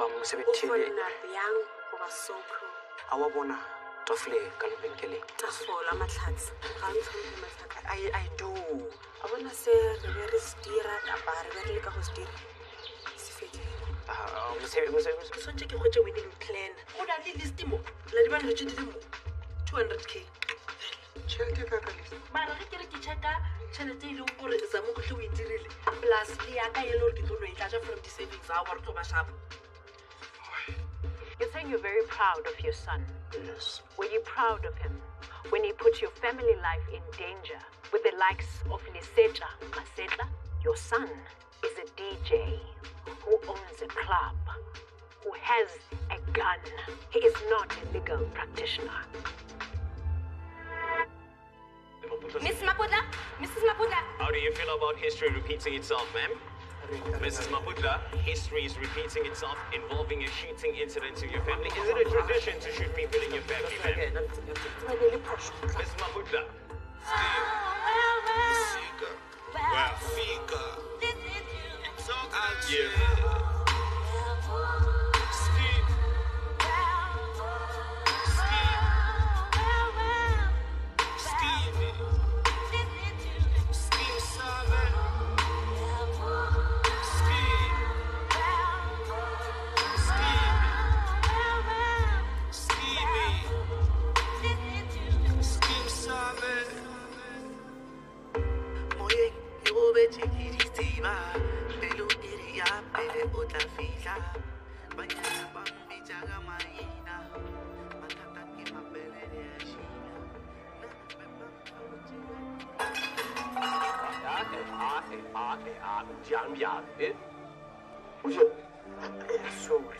mosebetsing yang go ba so pro a wa bona tafole ka lebenkeleng tafola matlhatsi ga ntshole matlhatsi I do a bona se re be re stira ka ba re be le ka go stira se fete mosebetsi sontse ke gotse wedding plan go na le list mo la di bana le tšedi mo 200k tšhelete ka list mara ge ke re ke checka tšhelete e leng gore zamo go tle o itirile plus le ya ka yelo re ke tlo no e tlatša from the savings a wa re tlo ba shapa. You're saying you're very proud of your son. yes Were you proud of him when he put your family life in danger with the likes of Lisetla Masetla? Your son is a DJ who owns a club, who has a gun. He is not a legal practitioner. Mrs. Maputla. How do you feel about history repeating itself, ma'am? Mrs. Maputla, history is repeating itself involving a shooting incident in your family. Is it a tradition to shoot people in your family, ma'am? Mrs. Maputla.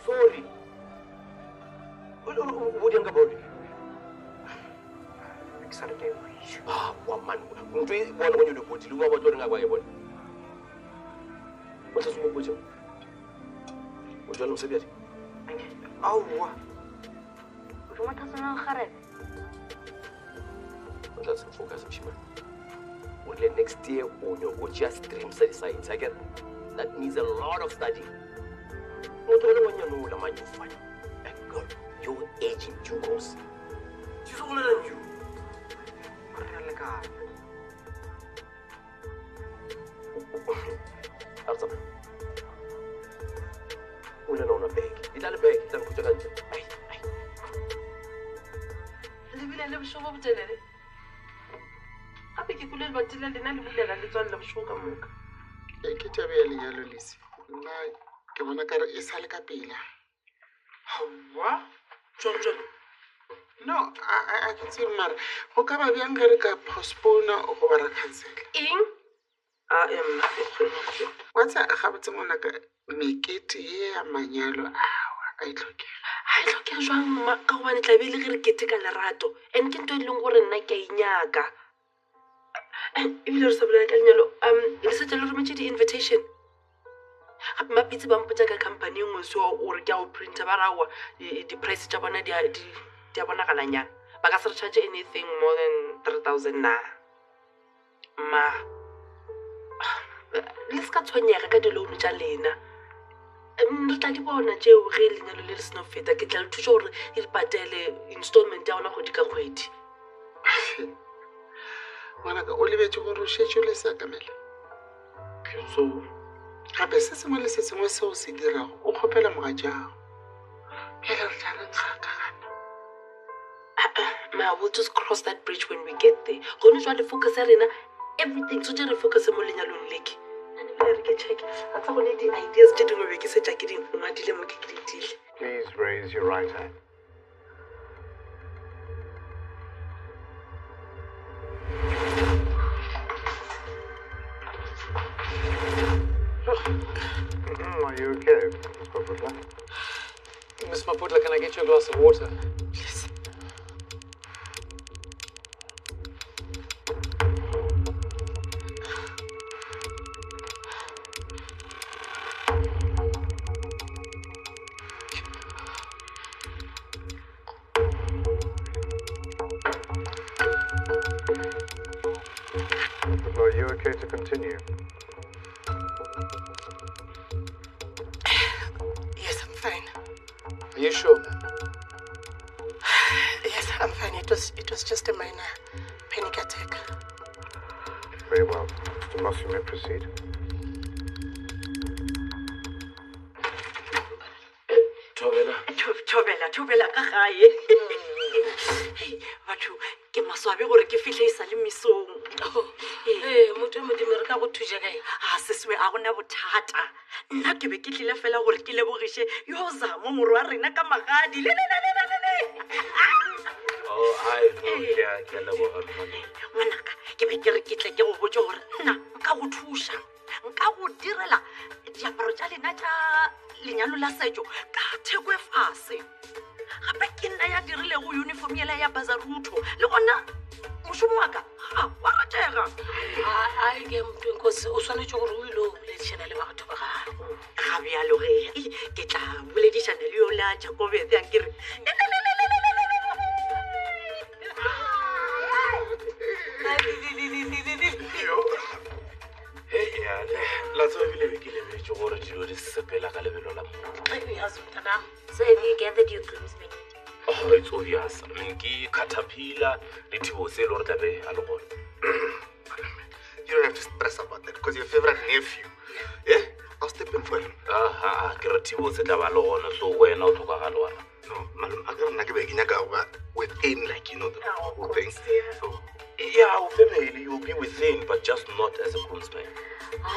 Sorry. Woman. When you put you over to away. What is with you? Would you say that? Oh, let's focus on Shima. Well, next year, we'll just stream science again. That needs a lot of study. Not only when you know the man you find. And girl, you're aging too close. She's older than you. Arthur. We don't know a bag. It's not a bag. It's a good lunch. lebile le boshogo botelele gape ke kule le batile lena le bulela le tswalla boshogo ka moka ke tabe ya lenyalo lesi nna ke bona ka re e sa le ka pela hawa jwang no a ke tsebe mara go ka ba bjang ge re ka postpone go ba ra cancela eng a emma wa tsa ga botse mona ka mekete ye ya manyalo a itlhokega ha e tlhoke jwang ma ka gobane tla be le ge re kete ka lerato and ke nto e leng gore nna ke a inyaka ebile re sa bolela ka lenyalo le setse le rometse di-invitation gape mapitse ba mpotsa ka company engwe so ore ke a go printa ba rawa di-price tša bona di a bonagalanyana ba ka se re charge anything more than 3,000 na ma le se ka tshwenyega ka dilounu tša lena re tla di bona tšeo ge lenyalo le le seno feta ke tla le thuša gore e di patele installment ya gona kgwedi ka kgwedi ngwanaka o lebetse gore o šetše o le seakamela so gape se sengwe le se sengwe seo se dirago o kgopela moga jago pele re tla re kgakagana ma we'll just cross that bridge when we get there gone jwa le focus ya rena everything so tše re focus mo lenyalong leke re ke check a tsa gone di-ideas tše dingwe be ke setša ke di ngwadile mo ke ditile. Please raise your right hand. Are you okay, Miss Maputla? Miss Maputla, can I get you a glass of water? Please. Are you okay to continue? Yes, I'm fine. Are you sure, ma'am? Yes, I'm fine. It was just a minor panic attack. Very well. Mr. Moss, you may proceed. thobela ka gae batho ke maswabe gore ke fitlhe e sa le mesong motho o modimo re ka go thusa kae a seswe a gona bothata nna ke be ke tlile fela gore ke lebogiše yo zamo moro wa rena ka magadi ngwanaka ke be ke re ke tle ke go botse gore nna nka go thuša nka go direla diaparo tša lena tša lenyalo la setšo ka theko e fase gape ke nna ya dirilego uniform yela ya bazarutho le gona mošomo wa ka wa ratega ai ke motho nkosi o tshwanetse gore o ile o boledišana le batho ba gago ga bjaloge ke tla boledišana le yo la jakobete yang kere la tseba ebile be ke lebetse gore dilo di sepela ka lebelo la So have you gathered your groomsmen yet? it's obvious. I mean, ke caterpillar le thibo se le gore tlabe a le gone. You don't have to stress about that because your favorite nephew. Yeah? I'll step in for him. Ke re thibo se tla ba le gone so wena o tlhokagale wana. No, malum, I can't like begging within, like, you know, the whole thing. So, Yeah, our family, you'll be within, but just not as a groomsman.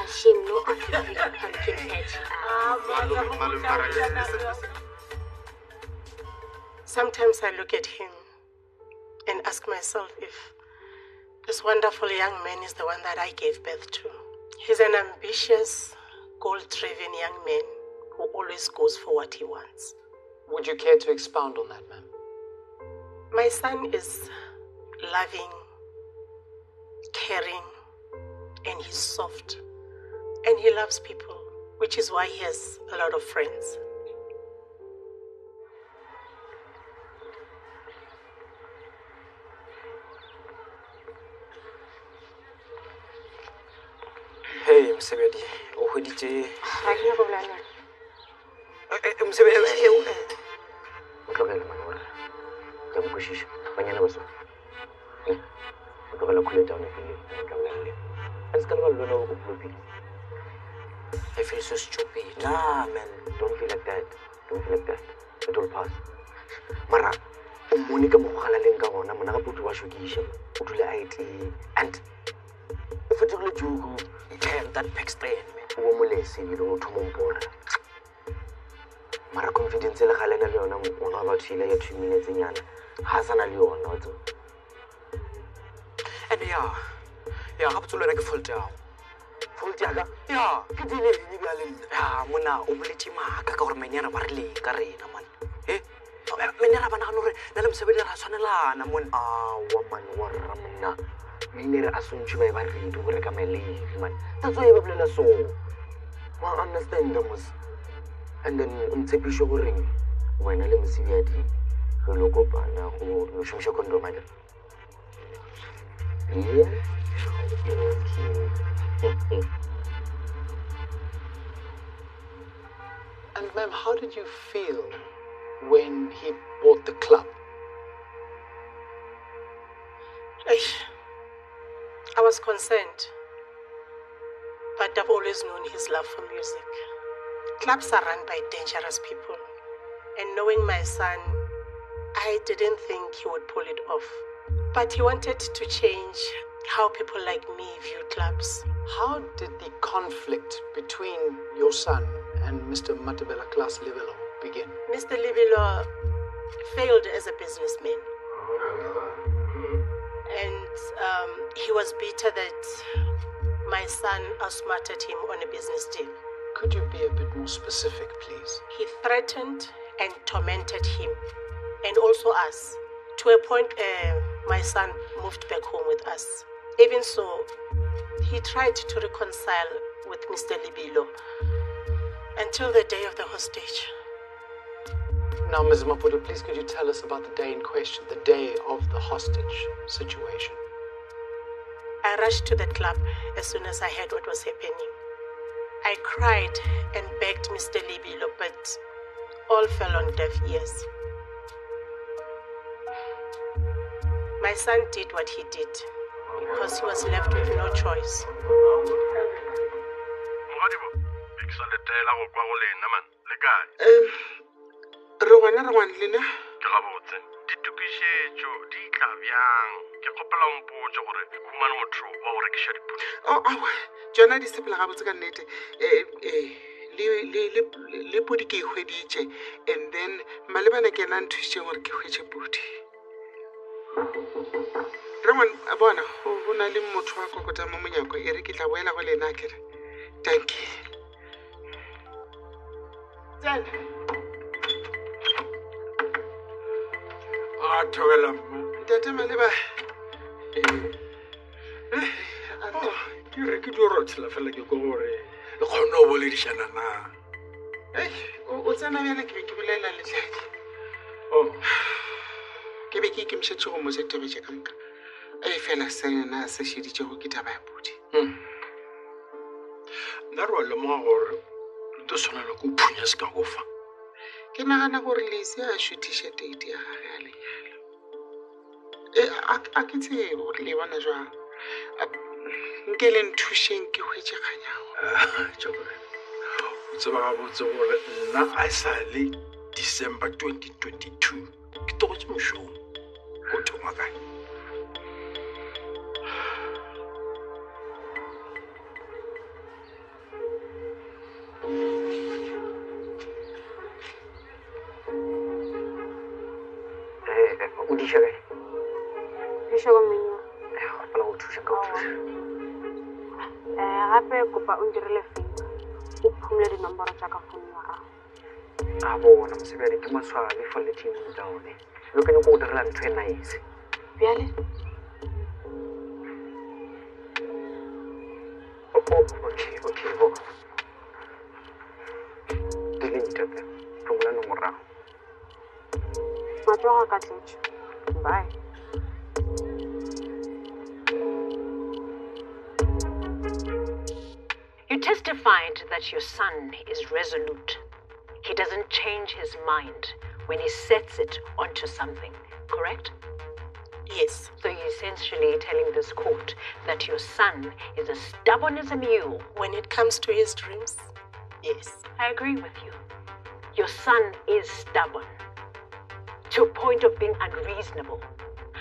Shame, no artificial pumpkin patch. malum, listen. Sometimes I look at him and ask myself if this wonderful young man is the one that I gave birth to. He's an ambitious, goal-driven young man who always goes for what he wants. Would you care to expound on that, ma'am? My son is loving, caring, and he's soft. And he loves people, which is why he has a lot of friends. Hey, Msebedi, uhoditse. Ha ke go bolela. Msebedi, Utlogela manora. Ke mo kwishisha. Banyana baso. Utlogela cool down e utlogela. Asikala ba lona go floppy. I feel so stupid. Nah, man, don't feel like that. Don't feel like that. It will pass. Mara, umone ka mogala leng ka gona mona ga putu wa shokisha. O dula IT and if it's only jugu, Damn, that packs brain, man. o mo lesi le o thomompora. Mara confidence le galena le yona ona ba tshila ya 2 minutes nyana. Ha sana le yona o tso. And yeah, ga botse le wena ke fault ya. Fault ya ka? Yeah, Ke dile eng bja le nna? ya mona o boletse maaka ka gore menyana ba re le ka rena man. Menyana ba nagana gore na le Msebedi ra tshwanelana mon. Wa man wa ramna. Minere a sontse ba e ba re di gore ka melefi man. That's why ba bolela so. Wa understand mos. And then untsepisho gore wena le Mosebedi go lo kopana go lo shumisha condom a yeah. Okay. And ma'am, how did you feel when he bought the club? I was concerned, but I've always known his love for music. Clubs are run by dangerous people, and knowing my son, I didn't think he would pull it off. But he wanted to change how people like me view clubs. How did the conflict between your son and Mr. Matabela Class Livelo begin? Mr. Livilo failed as a businessman. And he was bitter that my son outsmarted him on a business deal. Could you be a bit more specific, please? He threatened and tormented him, and also us, to a point my son moved back home with us. Even so, he tried to reconcile with Mr. Libilo until the day of the hostage. Now, Ms. Maputo, please could you tell us about the day in question, the day of the hostage situation? I rushed to the club as soon as I heard what was happening. I cried and begged Mr. Libilo, but all fell on deaf ears. My son did what he did because he was left with no choice. Jona di sepela gabotse ka nnete le podi ke hweditše and then malebana ke ena nthusitšeng gore ke hwetše podi rangwan a bona go na le motho wa kokota mo monyako e re ke tla boela go lena kere tanki tsena a thobela ntate maleba ke re ke dio rothela fela ke go gore le kgone go boledišana na o tsena bjale ke be ke bolela letladi ke be ke ikemišetše go mosetebetše ka nka fela sena se šeditše go ke taba ya podi nna re wa lemoga gore le to tshwanela ko phunya se ka go fa ke nagana gore lese a šutiše teite ya gage a lenyalo a ke tsebe gore le bona jwang nke le nthušeng ke hwetše kganyago o tseba gabotse gore nna a sa le December 2022 ke togotse mošomo go thoma kae o diša kae diša ka menyo gopela go thuša ka o thuša gape kopa o ndirele favor o phumule dinomboro tša ka phone ya gago a bona mosebjadi ke maswabi for letting me down lo ke nyako go direla ntho e nice bjale okay bo delete phumula nomorao matsogo a ka tletše bye. You testified that your son is resolute. He doesn't change his mind when he sets it onto something, correct? Yes. So you're essentially telling this court that your son is as stubborn as a mule. When it comes to his dreams, yes. I agree with you. Your son is stubborn, to a point of being unreasonable.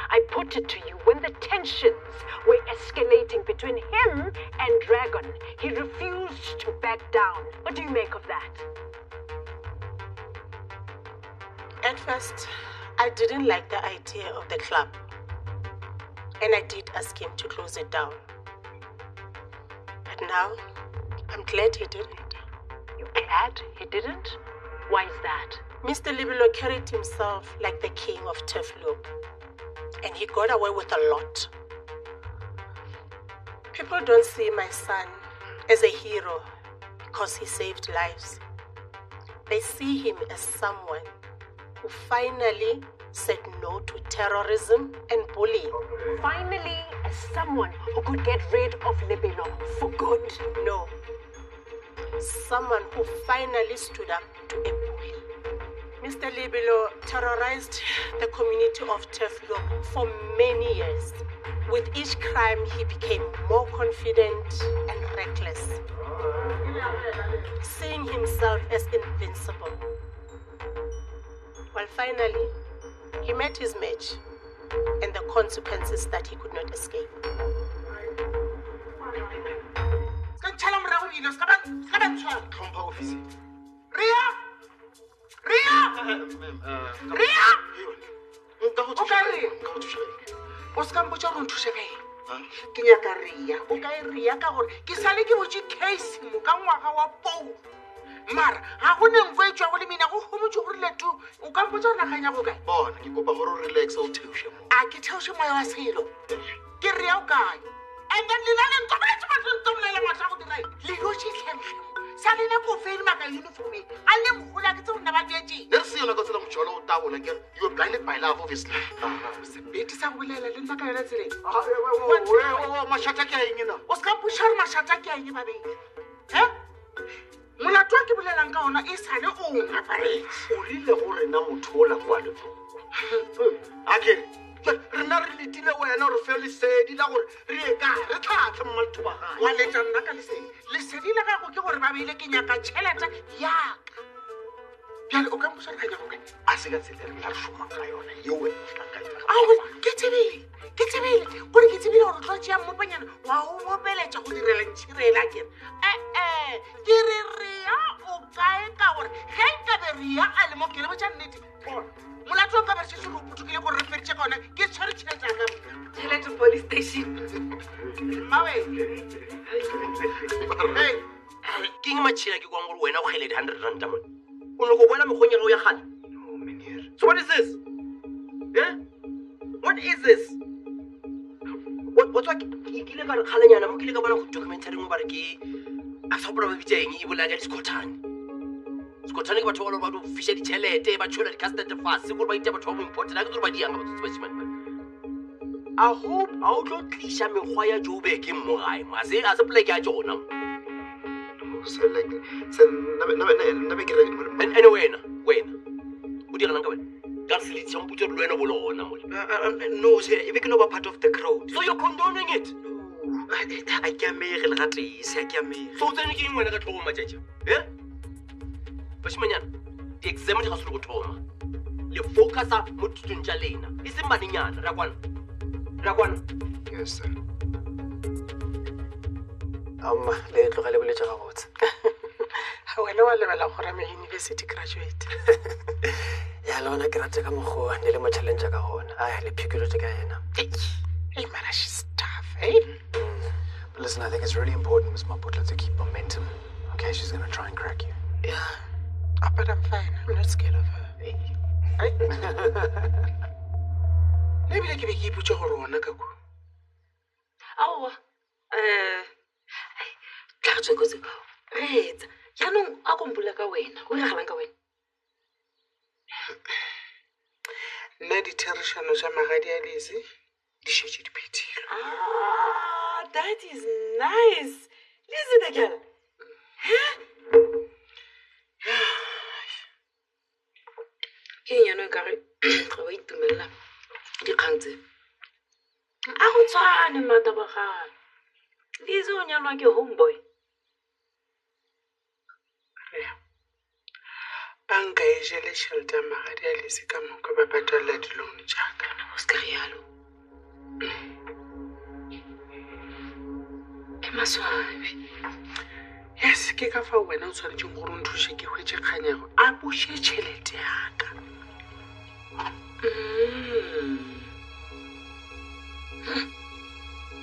I put it to you, when the tensions were escalating between him and Dragon, he refused to back down. What do you make of that? At first, I didn't like the idea of the club. And I did ask him to close it down. But now, I'm glad he didn't. You're glad he didn't? Why is that? Mr. Libelo carried himself like the king of Tefloop. And he got away with a lot. People don't see my son as a hero because he saved lives. They see him as someone who finally said no to terrorism and bullying. Finally, as someone who could get rid of Libelo for good? No. Someone who finally stood up to a bully. Mr. Libelo terrorized the community of Tefloop for many years. With each crime, he became more confident and reckless, seeing himself as invincible. Well, finally, he met his match and the consequences that he could not escape. O ska mpotša go nthuša kae ke nyaka ria o ka e ria ka gore ke sale ke botse case mo ka ngwaga wa pou mara ga go neng fo e tswa go le mina go gomotse gore leto o ka mpotša gore naganya go kae bona ke kopa gore o relaxa o theoše mo a ke theoše moya wa selo ke ria o kae and then lena le ntoboletse matsontsobolela ngwatlha go dirae le dotše tlhemtlhemo sa lene ko fele maka uniformeng a le mogola ke tse go nna ba dietseng ne re se yona ka tsela motšola go tabola kere you are blinded by love obviously sebete sa go bolela le nna ka yona tseleng mašata ke a eng na o se ka mpuša gore mašata ke a eng babedi molato wa ke bolelang ka ona e sale o ngaparetse o rile gore na motho o la kwa le akere rena re letile wena gore fe lesedi la gore re ye ka re tlhatlhe mmaltho ba gae wa letsa nna ka lesedi lesedi la gago ke gore ba beile ke nyaka tšhelete yaka bjale o ka mposa re kanya gokae a se ka tsela re la re šomang ka yona yeo ke tsebile gore ke tsebile gore tlo tšea mmopanyana wa o bopeletša go direla ntšhirela kere ke re rea o kae ka gore ge nkabe rea a le mo ke le botša nnete bona molato ka ba setse go putukile gore re feditše ka ona ke tshwere tšhelete ka tšhelete police station mawe ke eng matšhela ke kwang gore wena o kgele di-100 mone o nyako boela mekgong ya gago ya gale so what is this what is this watswa ke ile ka re kgalenyana mo ke ile ka bona go documentary mo ba re ke a sapola ba bitsa eng e bolaya ka diskotane ke batho ba ba fisha ditšhelete ba tšhola di-custard fase gore ba itea batho ba mo important a ke tsore ba dianga batsotsi ba simane I hope a o tlo tliša mekgwa ya Joburg mo gae a se poleke ya tsona ene wena o direlang ka wena ka se letša mputse re le wena bo le gona mole no e be ke no ba part of the crowd so you're condoning it a ke amege le gatee se a ke amege so o tsene ke eng wena ka tlhogo matšatša bašimanyana di-exam di ga se le go thoma le focusa mo thutong tša lena e seng banenyana re a kwana Yes, sir. Le tlogele boletša gabotse wena wa lebala gore I'm a university graduate ya le gona ke rate ka mokgoa ne le mo challenge ka gona le phikolotse ka yena hey mara she's tough eh But listen, I think it's really important, Ms. Maputla, to keep momentum. Okay, she's going to try and crack you. yeah but I'm fine. I'm not scared of her ne bile ke be ke ipotsa gore ona ka ko aowa tlagatsekose reetsa jaanong a kompola ka wena go regalang ka wena nna ditherišano tša magadi a lese di šetse di phethilwe that is nice listen again ke enyano ka re ga ba itumelela dikgang tse a go tshwane matabagane lese o nyalwa ke homeboy banka e jele tšhelete ya magadi a lese ka moka ba patalela dilone jaaka o se ka rialo ke maswabi yes ke ka fa wena o tshwanetseng gore o nthuše ke hwetse kganyago a buše tšhelete yaka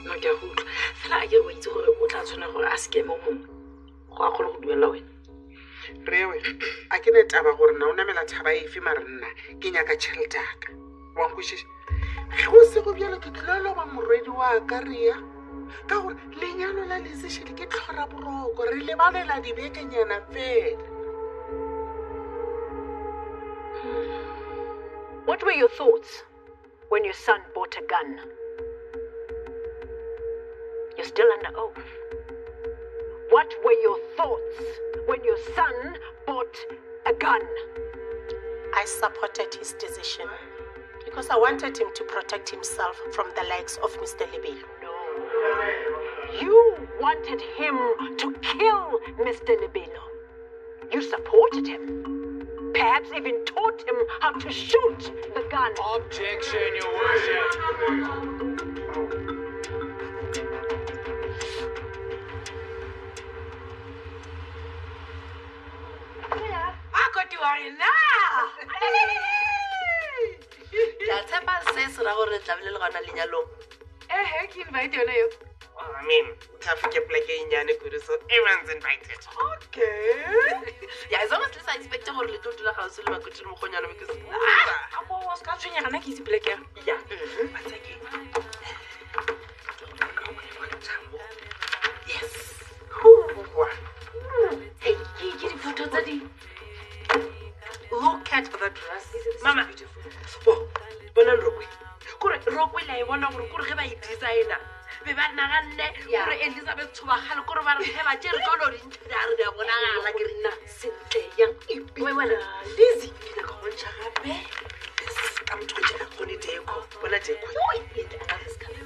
no ke a go utlwa fela a ke go itse gore o tla tshwana gore a sekeme o mongwe go a kgole go duelela wena rewe a ke ne taba gore na o namela thaba efe mare nna ke nyaka tšhelete yaka wankwešiše ge go se go bjalo ke tlolo ba morwedi wa ka rea ka gore lenyalo la lesešele ke tlhora boroko re lebalela dibekenyana fela What were your thoughts when your son bought a gun? You're still under oath. What were your thoughts when your son bought a gun? I supported his decision because I wanted him to protect himself from the likes of Mr. Libelo. You wanted him to kill Mr. Libelo. You supported him. Perhaps even taught him how to shoot the gun. Objection, Your Worship. I got you are now. Ya tshepa se se ra gore tla bile le gona lenyalong ke invite yona yo I mean, traffic pleke inyane kudu, so everyone's invited. okay ya as long as le sa expect gore le tlo dula ga se le makotšhile mogonyana because a ska tshwenyega nna ke itse pleke ya yes hey ke diphoto tsa di look at that dress mama bona rokwe kore rokwe la e bona gore kore ge ba e designer be ba naganne gore Elizabeth Tshobagale gore ba re phela tse re ka lo dintse di a re di a bonagala ke re nna sentle yang wena busy ke le go bontsha gape I'm talking about it. Well, I take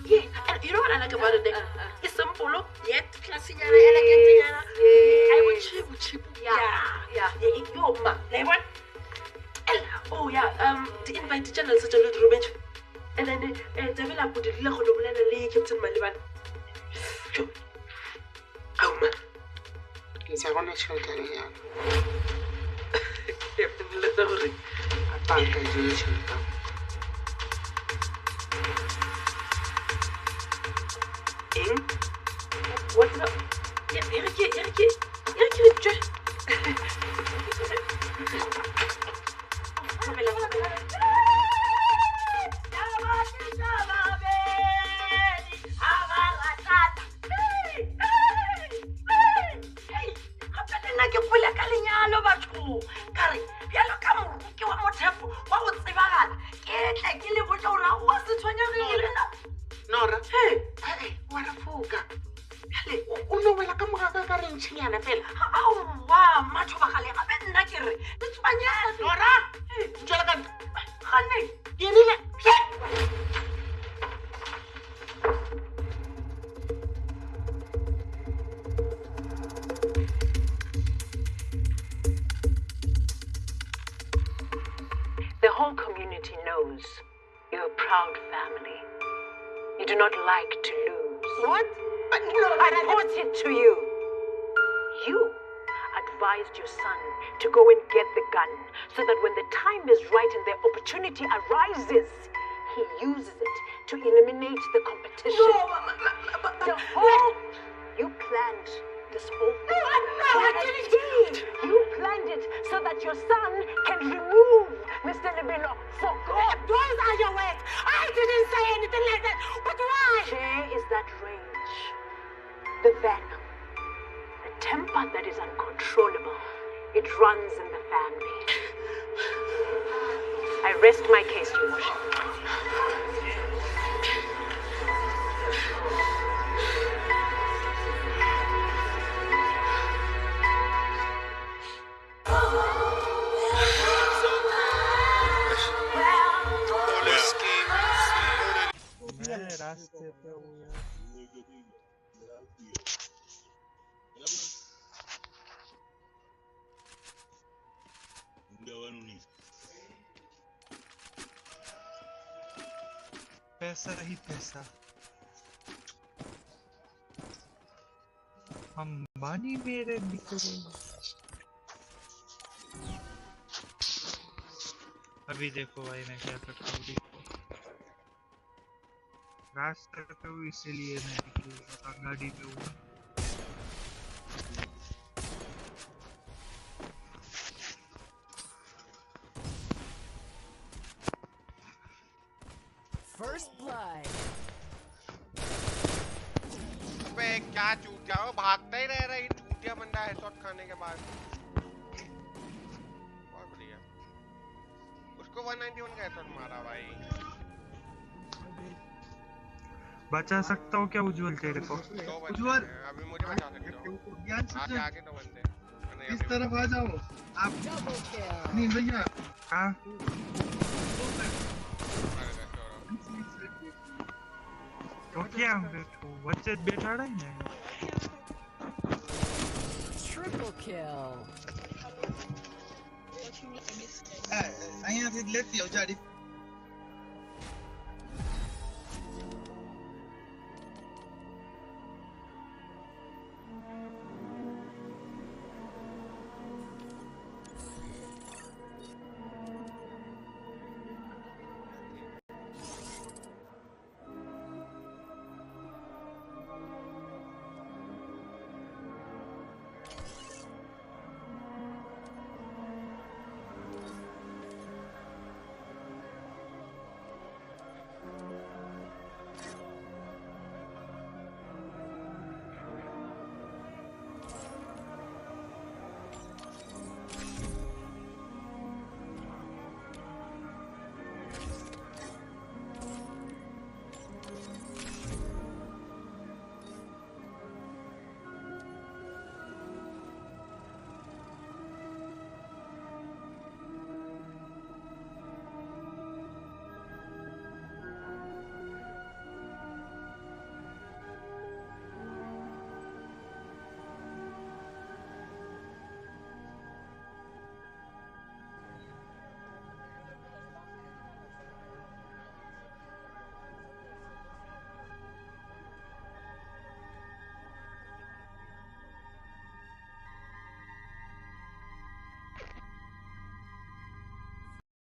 yeah, and you know what I like about it? It's simple, yet classy, elegant. I would cheap. Yeah. Yo, ma, what? Oh, yeah. The invite the channel such a little revenge. And then Davila put the little Captain Maliban. Oh, ma. It's a one children. What's up? Eric, Nora, hey, what a fuga. Uno wela ka moga ka reng tshingana fela. Au, wa matho ba gale ga benna ke re. Tswanya. Nora, tswela ka ntle. Gane, ke nile. The whole community knows you're a proud family. You do not like to lose. What? No, I put it to you. You advised your son to go and get the gun so that when the time is right and the opportunity arises, he uses it to eliminate the competition. You planned this whole thing. You planned it so that your son can remove Mr. Libino for good. Those are your words. I didn't say anything like that. But why? There is that rage, the venom, the temper that is uncontrollable. It runs in the family. I rest my case, Your Worship. पैसा ही पैसा अंबानी मेरे निकले अभी देखो भाई मैं क्या करता हूँ रास्ता करता हूँ इसीलिए मैं निकलूंगा गाड़ी पे हूँ First blood. अबे क्या चूतिया हो भागता ही रह रहा है चूतिया बंदा है शॉट खाने के बाद बहुत बढ़िया उसको 191 का हेडशॉट मारा भाई बचा सकता हूँ क्या उज्जवल तेरे को उज्जवल अभी मुझे बचा सकते हो आगे आगे तो बंदे इस तरफ आ जाओ आप नहीं भैया हाँ तो क्या बच्चे बैठा रहे हैं Triple kill. અહીંયા થી લેતી આવ જાડી